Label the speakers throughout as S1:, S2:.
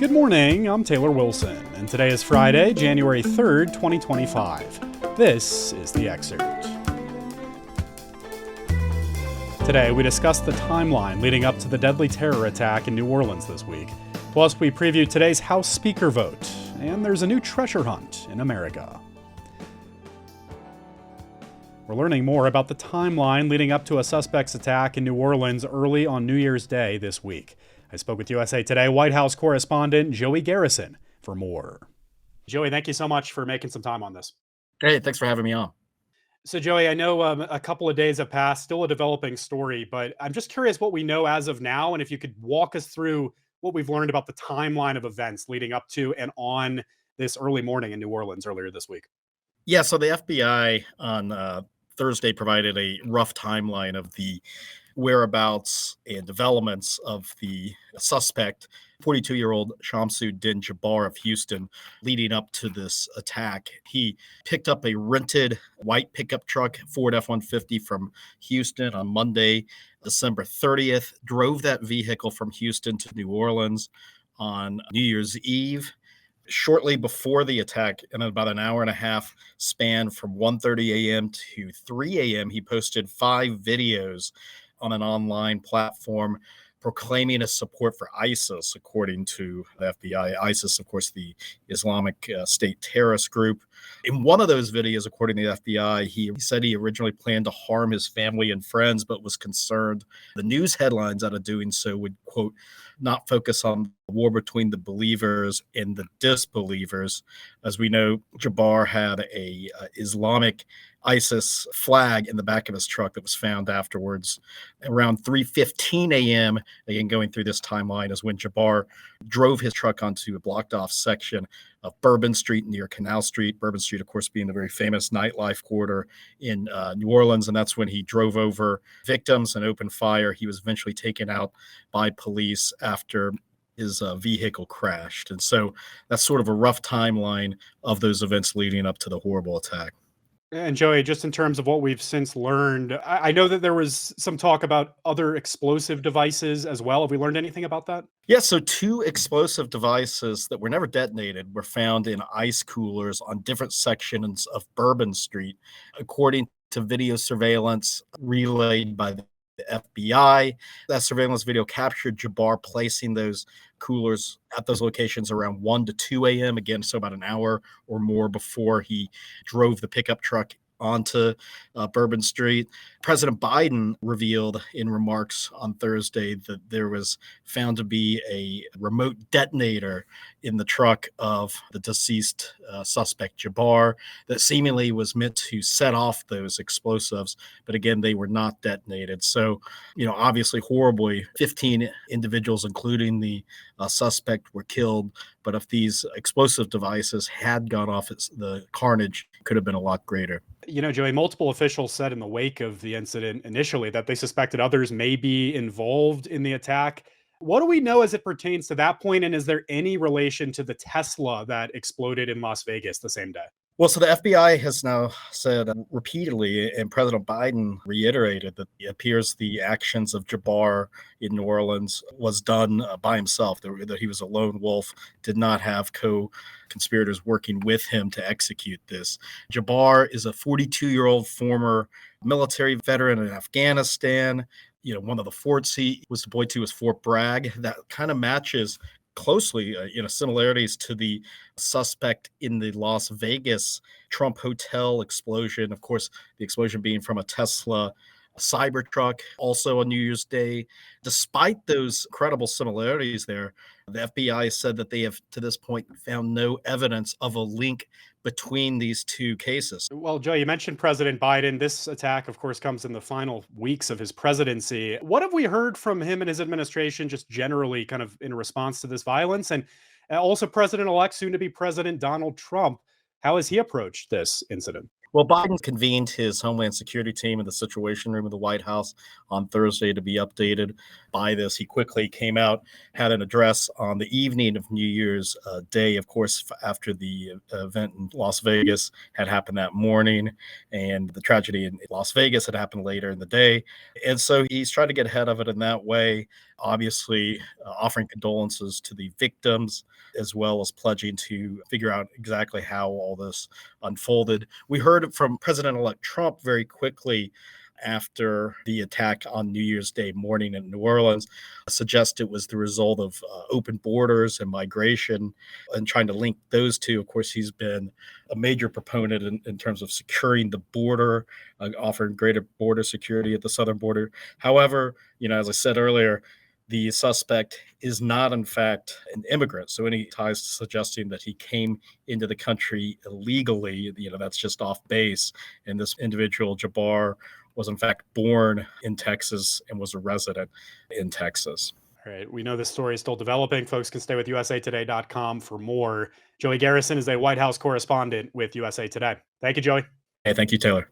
S1: Good morning, I'm Taylor Wilson, and today is Friday, January 3rd, 2025. This is The Excerpt. Today, we discuss the timeline leading up to the deadly terror attack in New Orleans this week. Plus, we preview today's House Speaker vote, and there's a new treasure hunt in America. We're learning more about the timeline leading up to a suspect's attack in New Orleans early on New Year's Day this week. I spoke with USA Today White House correspondent Joey Garrison for more. Joey, thank you so much for making some time on this.
S2: Hey, thanks for having me on.
S1: So, Joey, I know a couple of days have passed, still a developing story, but I'm just curious what we know as of now, and if you could walk us through what we've learned about the timeline of events leading up to and on this early morning in New Orleans earlier this week.
S2: Yeah, so the FBI on Thursday provided a rough timeline of the whereabouts and developments of the suspect, 42-year-old Shamsuddin Jabbar of Houston, leading up to this attack. He picked up a rented white pickup truck, Ford F-150, from Houston on Monday, December 30th, drove that vehicle from Houston to New Orleans on New Year's Eve. Shortly before the attack, in about an hour and a half span from 1:30 a.m. to 3 a.m., he posted 5 videos on an online platform proclaiming his support for ISIS, according to the FBI. ISIS, of course, the Islamic State terrorist group. In one of those videos, according to the FBI, he said he originally planned to harm his family and friends, but was concerned the news headlines out of doing so would, quote, not focus on the war between the believers and the disbelievers. As we know, Jabbar had a Islamic ISIS flag in the back of his truck that was found afterwards. Around 3:15 a.m., again going through this timeline, is when Jabbar drove his truck onto a blocked off section of Bourbon Street near Canal Street. Bourbon Street, of course, being the very famous nightlife corridor in New Orleans. And that's when he drove over victims and opened fire. He was eventually taken out by police after his vehicle crashed. And so that's sort of a rough timeline of those events leading up to the horrible attack.
S1: And Joey, just in terms of what we've since learned, I know that there was some talk about other explosive devices as well. Have we learned anything about that?
S2: Yeah, so 2 explosive devices that were never detonated were found in ice coolers on different sections of Bourbon Street, according to video surveillance relayed by the FBI. That surveillance video captured Jabbar placing those coolers at those locations around 1 to 2 a.m. Again, so about an hour or more before he drove the pickup truck onto Bourbon Street. President Biden revealed in remarks on Thursday that there was found to be a remote detonator in the truck of the deceased suspect Jabbar that seemingly was meant to set off those explosives, but again, they were not detonated. So, obviously horribly, 15 individuals, including the suspect, were killed. But if these explosive devices had gone off, the carnage could have been a lot greater.
S1: Joey, multiple officials said in the wake of the incident initially that they suspected others may be involved in the attack. What do we know as it pertains to that point? And is there any relation to the Tesla that exploded in Las Vegas the same day?
S2: Well, so the FBI has now said repeatedly, and President Biden reiterated, that it appears the actions of Jabbar in New Orleans was done by himself, that he was a lone wolf, did not have co-conspirators working with him to execute this. Jabbar is a 42-year-old former military veteran in Afghanistan. One of the forts he was deployed to was Fort Bragg. That kind of matches closely, similarities to the suspect in the Las Vegas Trump Hotel explosion. Of course, the explosion being from a Tesla Cybertruck, also on New Year's Day. Despite those credible similarities there, the FBI said that they have, to this point, found no evidence of a link between these 2 cases.
S1: Well, Joe, you mentioned President Biden. This attack, of course, comes in the final weeks of his presidency. What have we heard from him and his administration just generally kind of in response to this violence? And also President-elect, soon to be President Donald Trump, how has he approached this incident?
S2: Well, Biden convened his Homeland Security team in the Situation Room of the White House on Thursday to be updated by this. He quickly came out, had an address on the evening of New Year's Day, of course, after the event in Las Vegas had happened that morning, and the tragedy in Las Vegas had happened later in the day. And so he's trying to get ahead of it in that way, obviously offering condolences to the victims, as well as pledging to figure out exactly how all this unfolded. We heard from President-elect Trump very quickly after the attack on New Year's Day morning in New Orleans, suggest it was the result of open borders and migration, and trying to link those two. Of course, he's been a major proponent in terms of securing the border, offering greater border security at the southern border. However, as I said earlier, the suspect is not, in fact, an immigrant. So any ties to suggesting that he came into the country illegally, that's just off base. And this individual, Jabbar, was in fact born in Texas and was a resident in Texas.
S1: All right. We know this story is still developing. Folks can stay with usatoday.com for more. Joey Garrison is a White House correspondent with USA Today. Thank you, Joey.
S2: Hey, thank you, Taylor.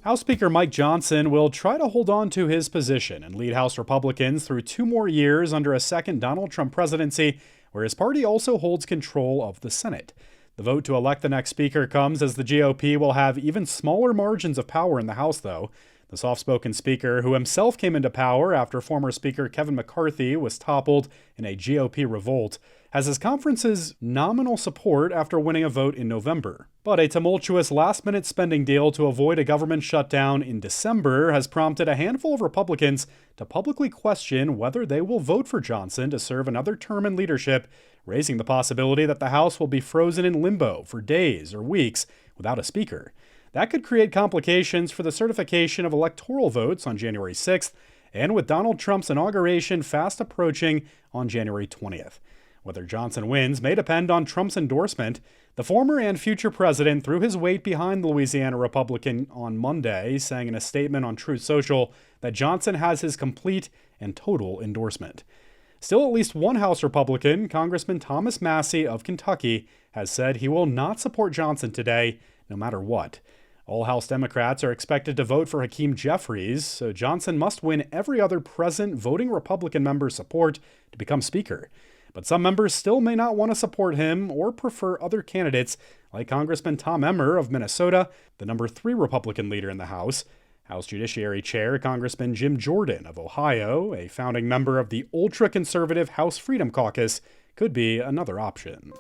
S1: House Speaker Mike Johnson will try to hold on to his position and lead House Republicans through 2 more years under a second Donald Trump presidency, where his party also holds control of the Senate. The vote to elect the next speaker comes as the GOP will have even smaller margins of power in the House, though. The soft-spoken speaker, who himself came into power after former Speaker Kevin McCarthy was toppled in a GOP revolt, has his conference's nominal support after winning a vote in November. But a tumultuous last-minute spending deal to avoid a government shutdown in December has prompted a handful of Republicans to publicly question whether they will vote for Johnson to serve another term in leadership, raising the possibility that the House will be frozen in limbo for days or weeks without a speaker. That could create complications for the certification of electoral votes on January 6th, and with Donald Trump's inauguration fast approaching on January 20th. Whether Johnson wins may depend on Trump's endorsement. The former and future president threw his weight behind the Louisiana Republican on Monday, saying in a statement on Truth Social that Johnson has his complete and total endorsement. Still, at least one House Republican, Congressman Thomas Massie of Kentucky, has said he will not support Johnson today, no matter what. All House Democrats are expected to vote for Hakeem Jeffries, so Johnson must win every other present voting Republican member's support to become Speaker. But some members still may not want to support him or prefer other candidates, like Congressman Tom Emmer of Minnesota, the number 3 Republican leader in the House. House Judiciary Chair Congressman Jim Jordan of Ohio, a founding member of the ultra-conservative House Freedom Caucus, could be another option.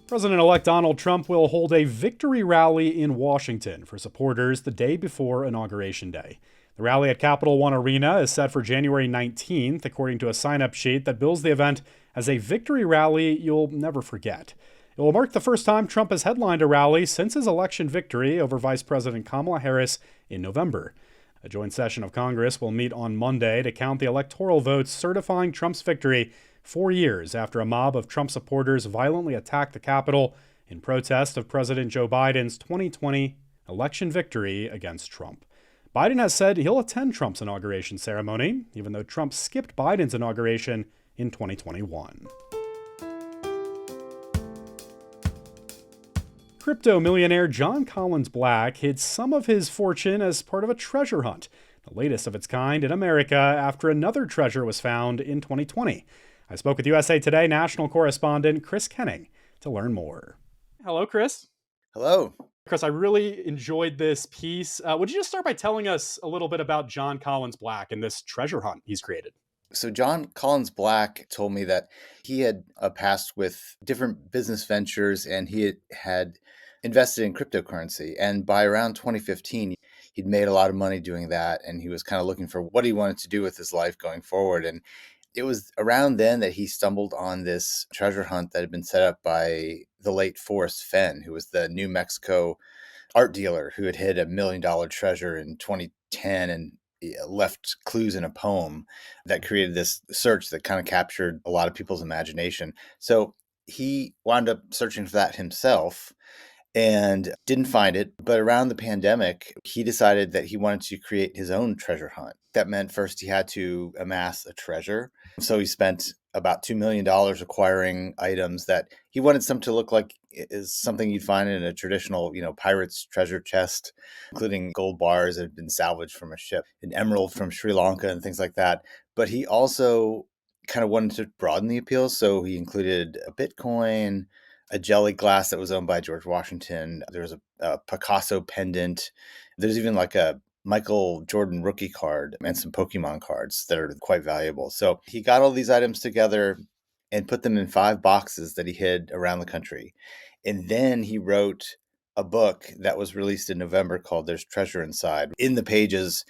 S1: President-elect Donald Trump will hold a victory rally in Washington for supporters the day before Inauguration Day. The rally at Capital One Arena is set for January 19th, according to a sign-up sheet that bills the event as a victory rally you'll never forget. It will mark the first time Trump has headlined a rally since his election victory over Vice President Kamala Harris in November. A joint session of Congress will meet on Monday to count the electoral votes certifying Trump's victory 4 years after a mob of Trump supporters violently attacked the Capitol in protest of President Joe Biden's 2020 election victory against Trump. Biden has said he'll attend Trump's inauguration ceremony, even though Trump skipped Biden's inauguration in 2021. Crypto millionaire John Collins Black hid some of his fortune as part of a treasure hunt, the latest of its kind in America after another treasure was found in 2020. I spoke with USA Today national correspondent Chris Kenning to learn more. Hello, Chris.
S3: Hello.
S1: Chris, I really enjoyed this piece. Would you just start by telling us a little bit about John Collins Black and this treasure hunt he's created?
S3: So John Collins Black told me that he had a past with different business ventures and he had invested in cryptocurrency. And by around 2015, he'd made a lot of money doing that. And he was kind of looking for what he wanted to do with his life going forward. And it was around then that he stumbled on this treasure hunt that had been set up by the late Forrest Fenn, who was the New Mexico art dealer who had hid $1 million treasure in 2010 and left clues in a poem that created this search that kind of captured a lot of people's imagination. So he wound up searching for that himself and didn't find it. But around the pandemic, he decided that he wanted to create his own treasure hunt. That meant first he had to amass a treasure. So he spent about $2 million acquiring items that he wanted some to look like is something you'd find in a traditional, pirate's treasure chest, including gold bars that had been salvaged from a ship, an emerald from Sri Lanka and things like that. But he also kind of wanted to broaden the appeal. So he included a Bitcoin, a jelly glass that was owned by George Washington. There was a Picasso pendant. There's even like a Michael Jordan rookie card and some Pokemon cards that are quite valuable. So he got all these items together and put them in 5 boxes that he hid around the country. And then he wrote a book that was released in November called There's Treasure Inside. In the pages,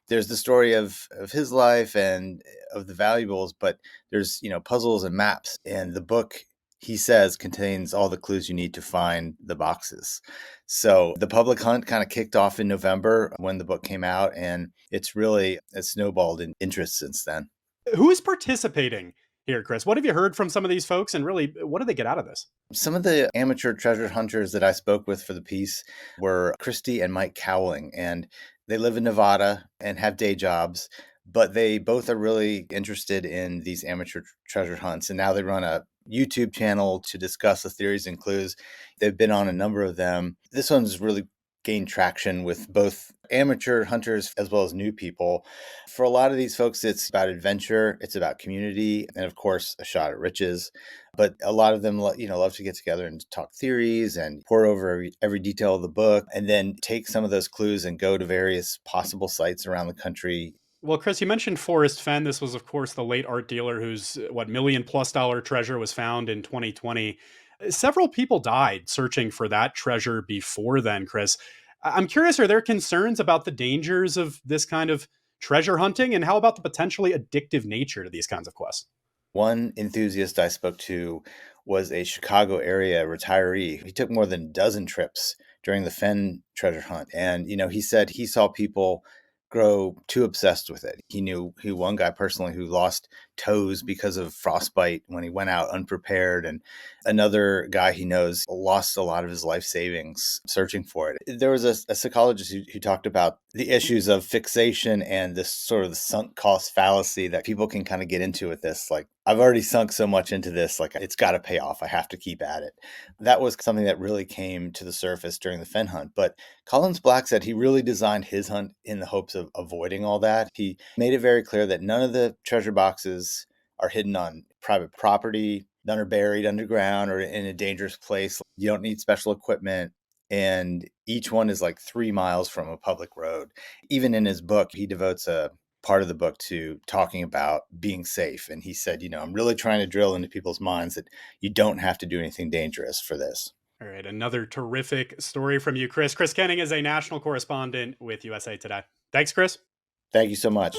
S3: there's the story of his life and of the valuables, but there's, puzzles and maps. And the book, he says, contains all the clues you need to find the boxes. So the public hunt kind of kicked off in November when the book came out, and it's snowballed in interest since then.
S1: Who is participating here, Chris? What have you heard from some of these folks, and really, what do they get out of this?
S3: Some of the amateur treasure hunters that I spoke with for the piece were Christy and Mike Cowling, and they live in Nevada and have day jobs, but they both are really interested in these amateur treasure hunts. And now they run a YouTube channel to discuss the theories and clues. They've been on a number of them. This one's really gained traction with both amateur hunters as well as new people. For a lot of these folks, it's about adventure, it's about community, and of course, a shot at riches. But a lot of them, love to get together and talk theories and pour over every detail of the book, and then take some of those clues and go to various possible sites around the country.
S1: Well, Chris, you mentioned Forrest Fenn. This was, of course, the late art dealer whose $1 million+ treasure was found in 2020. Several people died searching for that treasure before then, Chris. I'm curious, are there concerns about the dangers of this kind of treasure hunting? And how about the potentially addictive nature to these kinds of quests?
S3: One enthusiast I spoke to was a Chicago area retiree. He took more than a dozen trips during the Fenn treasure hunt. And, he said he saw people grow too obsessed with it. He knew one guy personally who lost toes because of frostbite when he went out unprepared. And another guy he knows lost a lot of his life savings searching for it. There was a psychologist who talked about the issues of fixation and this sort of the sunk cost fallacy that people can kind of get into with this. Like, I've already sunk so much into this, like it's got to pay off. I have to keep at it. That was something that really came to the surface during the Fenn hunt. But Collins Black said he really designed his hunt in the hopes of avoiding all that. He made it very clear that none of the treasure boxes are hidden on private property. None are buried underground or in a dangerous place. You don't need special equipment. And each one is like 3 miles from a public road. Even in his book, he devotes a part of the book to talking about being safe. And he said, I'm really trying to drill into people's minds that you don't have to do anything dangerous for this.
S1: All right. Another terrific story from you, Chris. Chris Kenning is a national correspondent with USA Today. Thanks, Chris.
S3: Thank you so much.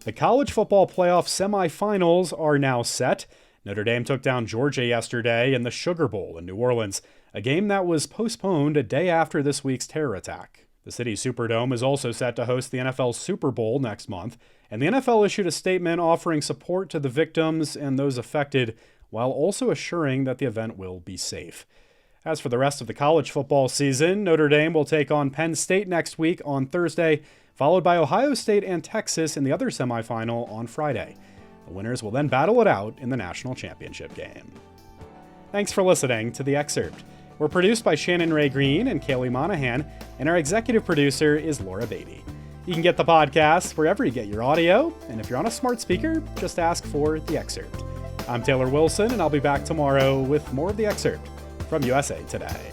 S1: The college football playoff semifinals are now set. Notre Dame took down Georgia yesterday in the Sugar Bowl in New Orleans, a game that was postponed a day after this week's terror attack. The city's Superdome is also set to host the NFL Super Bowl next month, and the NFL issued a statement offering support to the victims and those affected, while also assuring that the event will be safe. As for the rest of the college football season, Notre Dame will take on Penn State next week on Thursday, followed by Ohio State and Texas in the other semifinal on Friday. The winners will then battle it out in the national championship game. Thanks for listening to The Excerpt. We're produced by Shannon Ray Green and Kaylee Monahan, and our executive producer is Laura Beatty. You can get the podcast wherever you get your audio, and if you're on a smart speaker, just ask for The Excerpt. I'm Taylor Wilson, and I'll be back tomorrow with more of The Excerpt from USA Today.